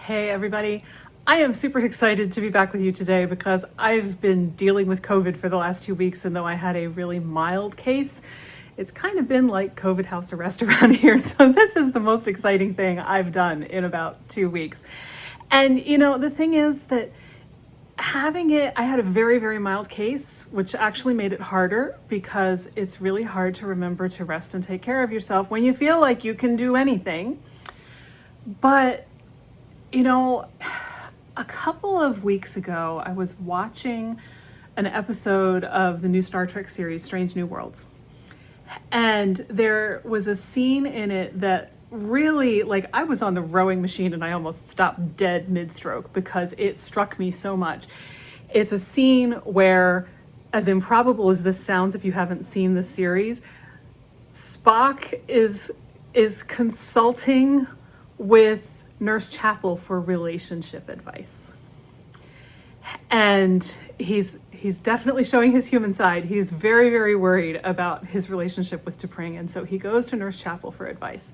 Hey everybody, I am super excited to be back with you today because I've been dealing with COVID for the last 2 weeks, and though I had a really mild case, it's kind of been like COVID house arrest around here. So this is the most exciting thing I've done in about 2 weeks. And the thing is that I had a very, very mild case, which actually made it harder because it's really hard to remember to rest and take care of yourself when you feel like you can do anything. But a couple of weeks ago, I was watching an episode of the new Star Trek series, Strange New Worlds. And there was a scene in it that really, I was on the rowing machine and I almost stopped dead mid-stroke because it struck me so much. It's a scene where, as improbable as this sounds if you haven't seen the series, Spock is consulting with Nurse Chapel for relationship advice. And he's definitely showing his human side. He's very, very worried about his relationship with T'Pring. And so he goes to Nurse Chapel for advice.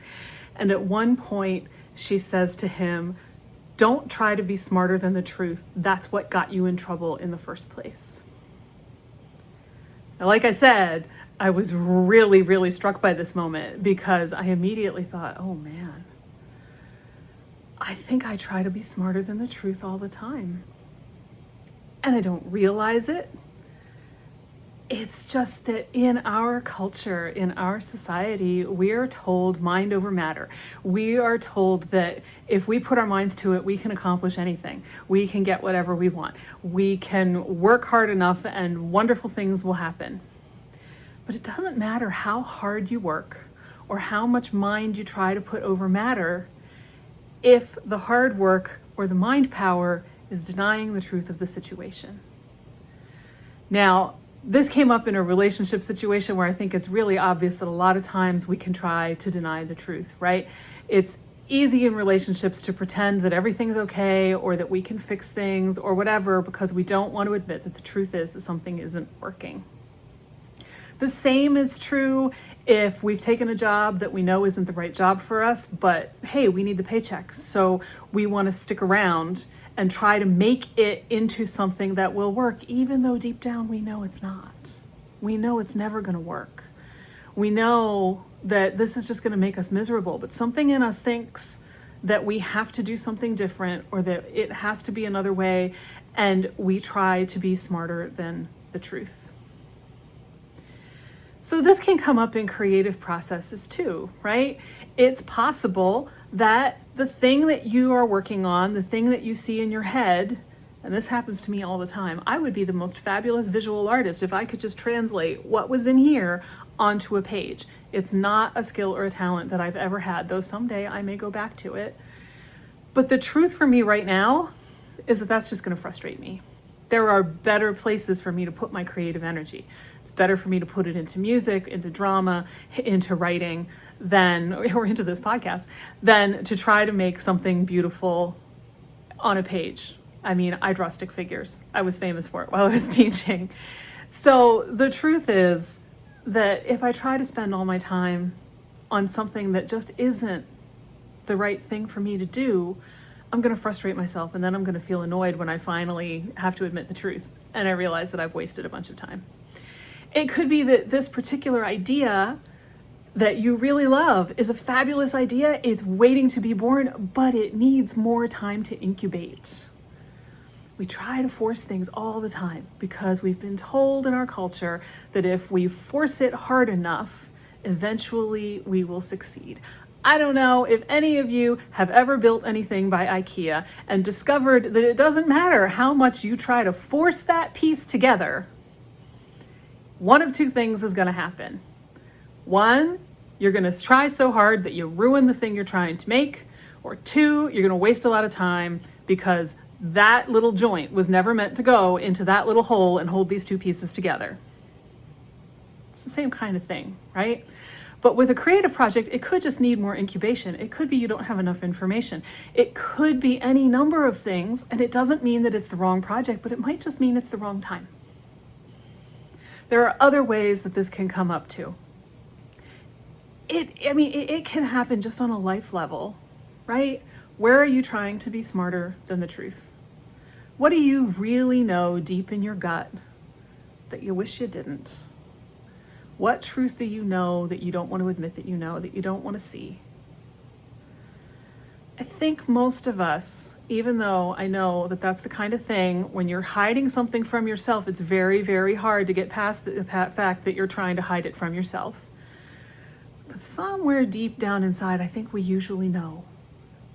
And at one point, she says to him, "Don't try to be smarter than the truth. That's what got you in trouble in the first place." Now, like I said, I was really, really struck by this moment because I immediately thought, oh man, I think I try to be smarter than the truth all the time. And I don't realize it. It's just that in our culture, in our society, we are told mind over matter. We are told that if we put our minds to it, we can accomplish anything. We can get whatever we want. We can work hard enough and wonderful things will happen. But it doesn't matter how hard you work or how much mind you try to put over matter if the hard work or the mind power is denying the truth of the situation. Now, this came up in a relationship situation where I think it's really obvious that a lot of times we can try to deny the truth, right? It's easy in relationships to pretend that everything's okay or that we can fix things or whatever because we don't want to admit that the truth is that something isn't working. The same is true if we've taken a job that we know isn't the right job for us, but hey, we need the paycheck. So we want to stick around and try to make it into something that will work, even though deep down we know it's not. We know it's never going to work. We know that this is just going to make us miserable, but something in us thinks that we have to do something different or that it has to be another way, and we try to be smarter than the truth. So this can come up in creative processes too, right? It's possible that the thing that you are working on, the thing that you see in your head, and this happens to me all the time, I would be the most fabulous visual artist if I could just translate what was in here onto a page. It's not a skill or a talent that I've ever had, though someday I may go back to it. But the truth for me right now is that that's just going to frustrate me. There are better places for me to put my creative energy. It's better for me to put it into music, into drama, into writing, or into this podcast, than to try to make something beautiful on a page. I mean, I draw stick figures. I was famous for it while I was teaching. So the truth is that if I try to spend all my time on something that just isn't the right thing for me to do, I'm going to frustrate myself, and then I'm going to feel annoyed when I finally have to admit the truth and I realize that I've wasted a bunch of time. It could be that this particular idea that you really love is a fabulous idea. It's waiting to be born, but it needs more time to incubate. We try to force things all the time because we've been told in our culture that if we force it hard enough, eventually we will succeed. I don't know if any of you have ever built anything by IKEA and discovered that it doesn't matter how much you try to force that piece together. One of two things is going to happen. One, you're going to try so hard that you ruin the thing you're trying to make. Or two, you're going to waste a lot of time because that little joint was never meant to go into that little hole and hold these two pieces together. It's the same kind of thing, right? But with a creative project, it could just need more incubation. It could be you don't have enough information. It could be any number of things, and it doesn't mean that it's the wrong project, but it might just mean it's the wrong time. There are other ways that this can come up too. It can happen just on a life level, right? Where are you trying to be smarter than the truth? What do you really know deep in your gut that you wish you didn't? What truth do you know that you don't want to admit that you know, that you don't want to see? I think most of us, even though I know that that's the kind of thing, when you're hiding something from yourself, it's very, very hard to get past the fact that you're trying to hide it from yourself. But somewhere deep down inside, I think we usually know.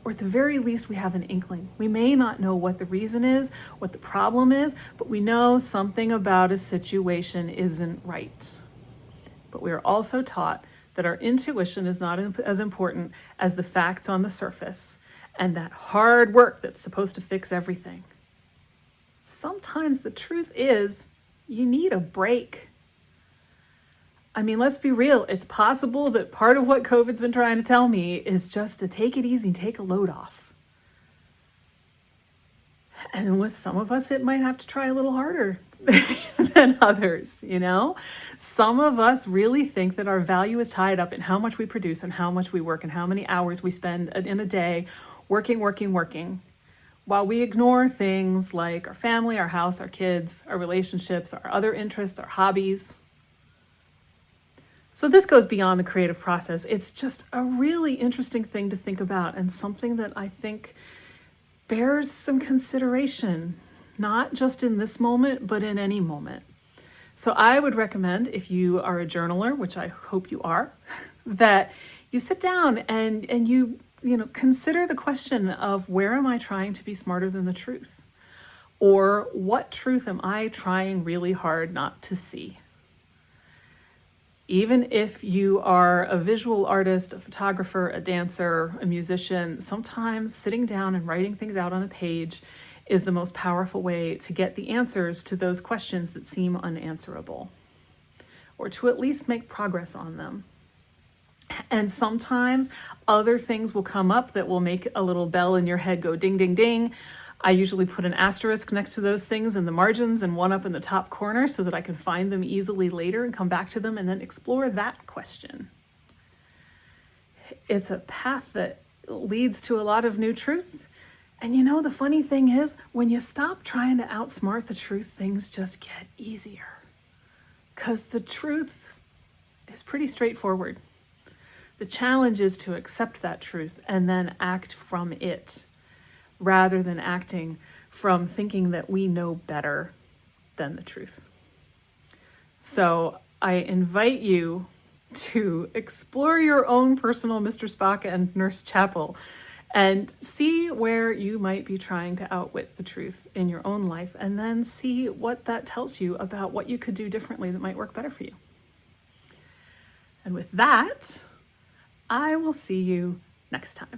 Or at the very least, we have an inkling. We may not know what the reason is, what the problem is, but we know something about a situation isn't right. But we are also taught that our intuition is not as important as the facts on the surface and that hard work that's supposed to fix everything. Sometimes the truth is you need a break. I mean, let's be real. It's possible that part of what COVID's been trying to tell me is just to take it easy, take a load off. And with some of us, it might have to try a little harder than others, you know? Some of us really think that our value is tied up in how much we produce and how much we work and how many hours we spend in a day working, while we ignore things like our family, our house, our kids, our relationships, our other interests, our hobbies. So this goes beyond the creative process. It's just a really interesting thing to think about and something that I think bears some consideration, not just in this moment, but in any moment. So I would recommend, if you are a journaler, which I hope you are, that you sit down and you consider the question of, where am I trying to be smarter than the truth? Or what truth am I trying really hard not to see? Even if you are a visual artist, a photographer, a dancer, a musician, sometimes sitting down and writing things out on a page is the most powerful way to get the answers to those questions that seem unanswerable, or to at least make progress on them. And sometimes other things will come up that will make a little bell in your head go ding, ding, ding. I usually put an asterisk next to those things in the margins and one up in the top corner so that I can find them easily later and come back to them and then explore that question. It's a path that leads to a lot of new truth. And the funny thing is, when you stop trying to outsmart the truth, things just get easier. Because the truth is pretty straightforward. The challenge is to accept that truth and then act from it, rather than acting from thinking that we know better than the truth. So I invite you to explore your own personal Mr. Spock and Nurse Chapel and see where you might be trying to outwit the truth in your own life, and then see what that tells you about what you could do differently that might work better for you. And with that, I will see you next time.